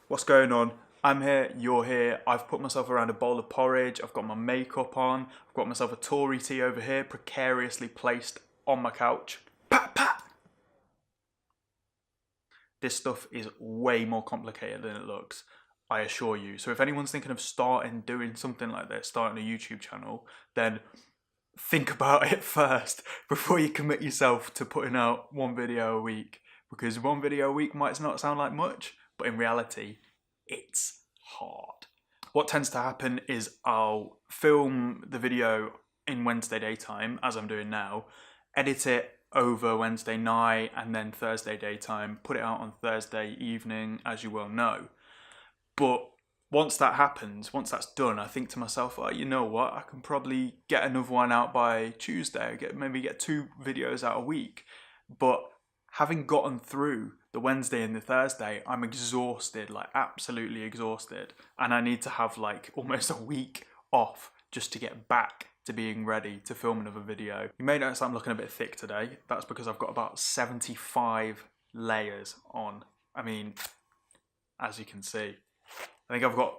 What's going on? I'm here, you're here. I've put myself around a bowl of porridge. I've got my makeup on. I've got myself a Tory tea over here, precariously placed on my couch. Pat, pat! This stuff is way more complicated than it looks, I assure you. So if anyone's thinking of doing something like this, starting a YouTube channel, then think about it first before you commit yourself to putting out one video a week. Because one video a week might not sound like much, but in reality, it's hard. What tends to happen is I'll film the video in Wednesday daytime, as I'm doing now, edit it over Wednesday night and then Thursday daytime, put it out on Thursday evening, as you well know. But once that happens, once that's done, I think to myself, oh, you know what, I can probably get another one out by Tuesday, maybe get 2 videos out a week. But having gotten through the Wednesday and the Thursday, I'm exhausted, like absolutely exhausted. And I need to have like almost a week off just to get back to being ready to film another video. You may notice I'm looking a bit thick today. That's because I've got about 75 layers on. I mean, as you can see, I think I've got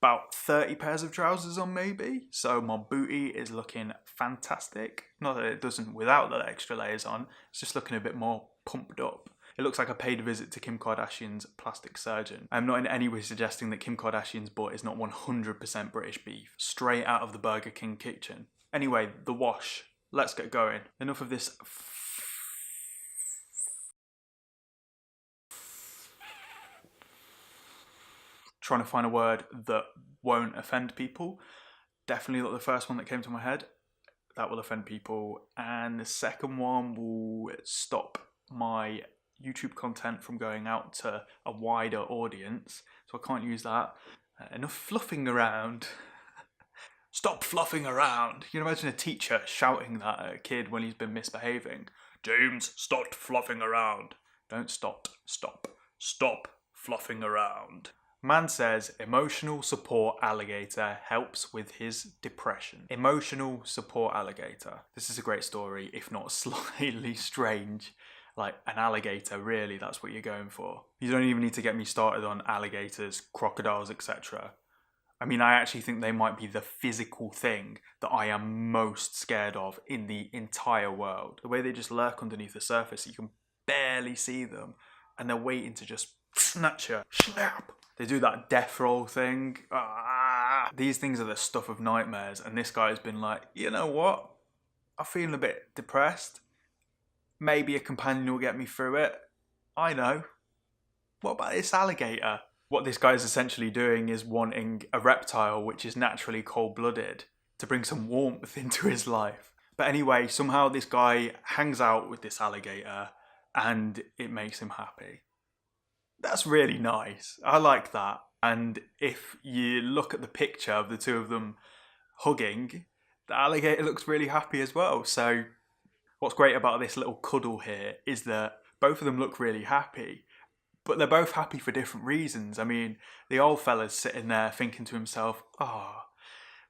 about 30 pairs of trousers on maybe. So my booty is looking fantastic. Not that it doesn't without the extra layers on. It's just looking a bit more pumped up. It looks like I paid a visit to Kim Kardashian's plastic surgeon. I'm not in any way suggesting that Kim Kardashian's butt is not 100% British beef, straight out of the Burger King kitchen. Anyway, the wash. Let's get going. Enough of this trying to find a word that won't offend people. Definitely not the first one that came to my head. That will offend people. And the second one will stop my YouTube content from going out to a wider audience. So I can't use that. Enough fluffing around. Stop fluffing around. You can imagine a teacher shouting that at a kid when he's been misbehaving. James, stop fluffing around. Don't stop. Stop. Stop fluffing around. Man says emotional support alligator helps with his depression. Emotional support alligator. This is a great story, if not slightly strange. Like an alligator, really, that's what you're going for. You don't even need to get me started on alligators, crocodiles, etc. I mean, I actually think they might be the physical thing that I am most scared of in the entire world. The way they just lurk underneath the surface, you can barely see them, and they're waiting to just snatch you. Snap! They do that death roll thing. Ah! These things are the stuff of nightmares, and this guy has been like, you know what? I'm feeling a bit depressed. Maybe a companion will get me through it. I know. What about this alligator? What this guy is essentially doing is wanting a reptile which is naturally cold-blooded to bring some warmth into his life. But anyway, somehow this guy hangs out with this alligator and it makes him happy. That's really nice. I like that. And if you look at the picture of the two of them hugging, the alligator looks really happy as well. So what's great about this little cuddle here is that both of them look really happy, but they're both happy for different reasons. I mean, the old fella's sitting there thinking to himself,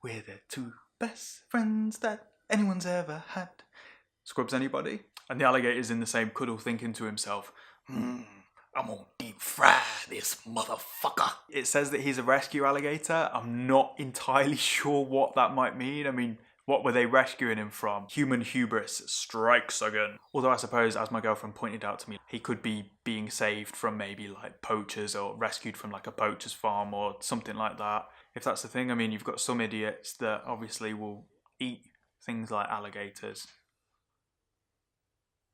we're the 2 best friends that anyone's ever had. Scrubs anybody? And the alligator's in the same cuddle thinking to himself, I'm gonna deep fry this motherfucker. It says that he's a rescue alligator. I'm not entirely sure what that might mean. I mean, what were they rescuing him from? Human hubris strikes again. Although I suppose, as my girlfriend pointed out to me, he could be being saved from maybe like poachers or rescued from like a poacher's farm or something like that. If that's the thing, I mean, you've got some idiots that obviously will eat things like alligators.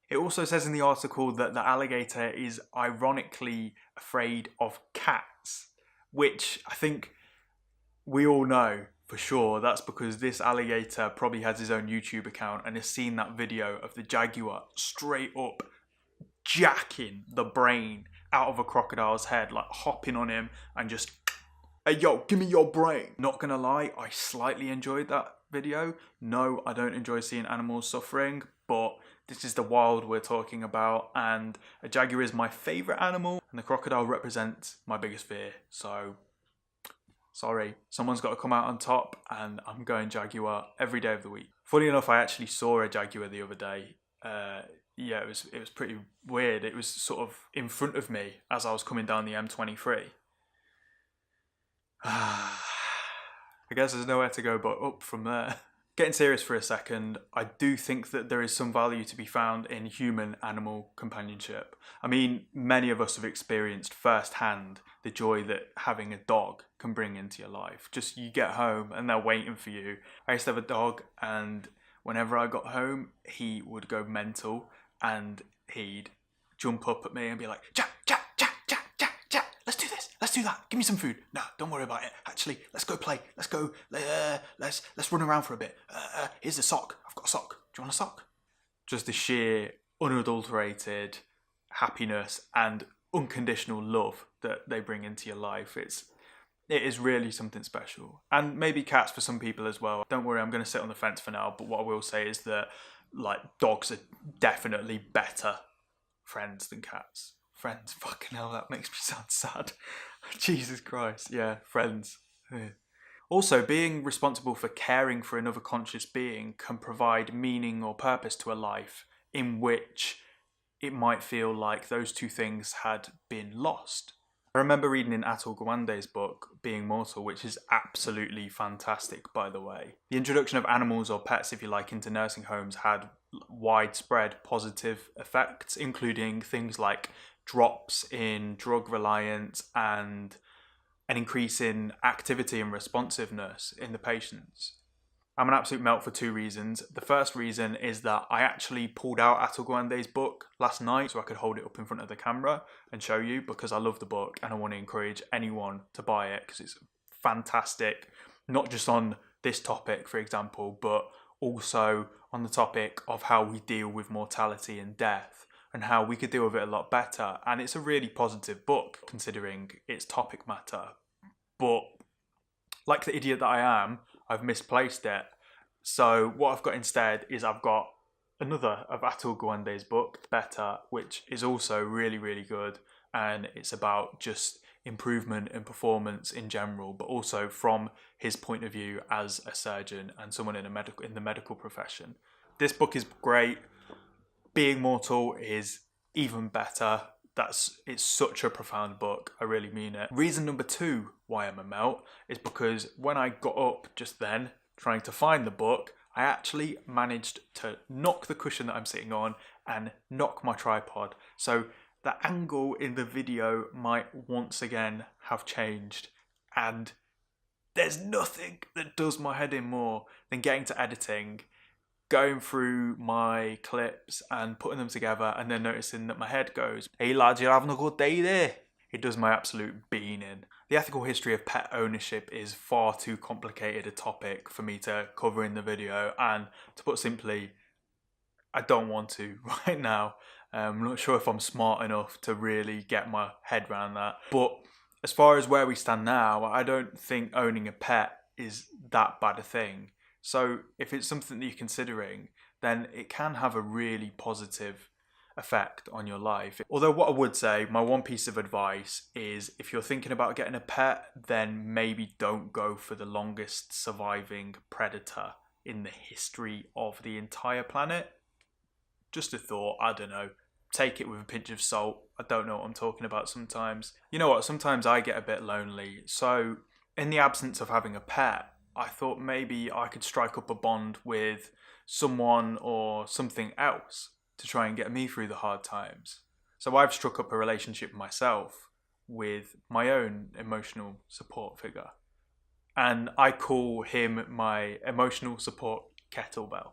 It also says in the article that the alligator is ironically afraid of cats, which I think we all know for sure. That's because this alligator probably has his own YouTube account and has seen that video of the jaguar straight up jacking the brain out of a crocodile's head, like hopping on him and just, hey yo, give me your brain. Not gonna lie, I slightly enjoyed that video. No, I don't enjoy seeing animals suffering, but this is the wild we're talking about, and a jaguar is my favourite animal, and the crocodile represents my biggest fear. So, sorry, someone's got to come out on top, and I'm going jaguar every day of the week. Funny enough, I actually saw a jaguar the other day. Yeah, it was pretty weird. It was sort of in front of me as I was coming down the M23. I guess there's nowhere to go but up from there. Getting serious for a second, I do think that there is some value to be found in human-animal companionship. I mean, many of us have experienced firsthand the joy that having a dog can bring into your life. Just you get home and they're waiting for you. I used to have a dog, and whenever I got home, he would go mental and he'd jump up at me and be like, Jack, Jack, Jack, Jack, Jack, Jack, let's do this, let's do that, give me some food. No, don't worry about it. Actually, let's go play. Let's go. Let's run around for a bit. Here's a sock. I've got a sock. Do you want a sock? Just the sheer, unadulterated happiness and unconditional love that they bring into your life. It is really something special. And maybe cats for some people as well. Don't worry, I'm going to sit on the fence for now. But what I will say is that like dogs are definitely better friends than cats. Friends, fucking hell, that makes me sound sad. Jesus Christ, yeah, friends. Also, being responsible for caring for another conscious being can provide meaning or purpose to a life in which it might feel like those two things had been lost. I remember reading in Atul Gawande's book, Being Mortal, which is absolutely fantastic, by the way. The introduction of animals or pets, if you like, into nursing homes had widespread positive effects, including things like drops in drug reliance and an increase in activity and responsiveness in the patients. I'm an absolute melt for two reasons. The first reason is that I actually pulled out Atul Gawande's book last night so I could hold it up in front of the camera and show you, because I love the book and I want to encourage anyone to buy it because it's fantastic, not just on this topic, for example, but also on the topic of how we deal with mortality and death and how we could deal with it a lot better. And it's a really positive book considering its topic matter. But like the idiot that I am, I've misplaced it. So what I've got instead is I've got another of Atul Gawande's book, Better, which is also really, really good. And it's about just improvement in performance in general, but also from his point of view as a surgeon and someone in the medical profession. This book is great. Being Mortal is even better. It's such a profound book. I really mean it. Reason number two why I'm a melt is because when I got up just then trying to find the book, I actually managed to knock the cushion that I'm sitting on and knock my tripod. So the angle in the video might once again have changed, and there's nothing that does my head in more than getting to editing, going through my clips and putting them together and then noticing that my head goes, hey lads, you're having a good day there. It does my absolute bean in. The ethical history of pet ownership is far too complicated a topic for me to cover in the video, and to put simply, I don't want to right now. I'm not sure if I'm smart enough to really get my head around that. But as far as where we stand now, I don't think owning a pet is that bad a thing. So if it's something that you're considering, then it can have a really positive effect on your life. Although what I would say, my one piece of advice is if you're thinking about getting a pet, then maybe don't go for the longest surviving predator in the history of the entire planet. Just a thought, I don't know. Take it with a pinch of salt. I don't know what I'm talking about sometimes. You know what, sometimes I get a bit lonely. So in the absence of having a pet, I thought maybe I could strike up a bond with someone or something else to try and get me through the hard times. So I've struck up a relationship myself with my own emotional support figure. And I call him my emotional support kettlebell.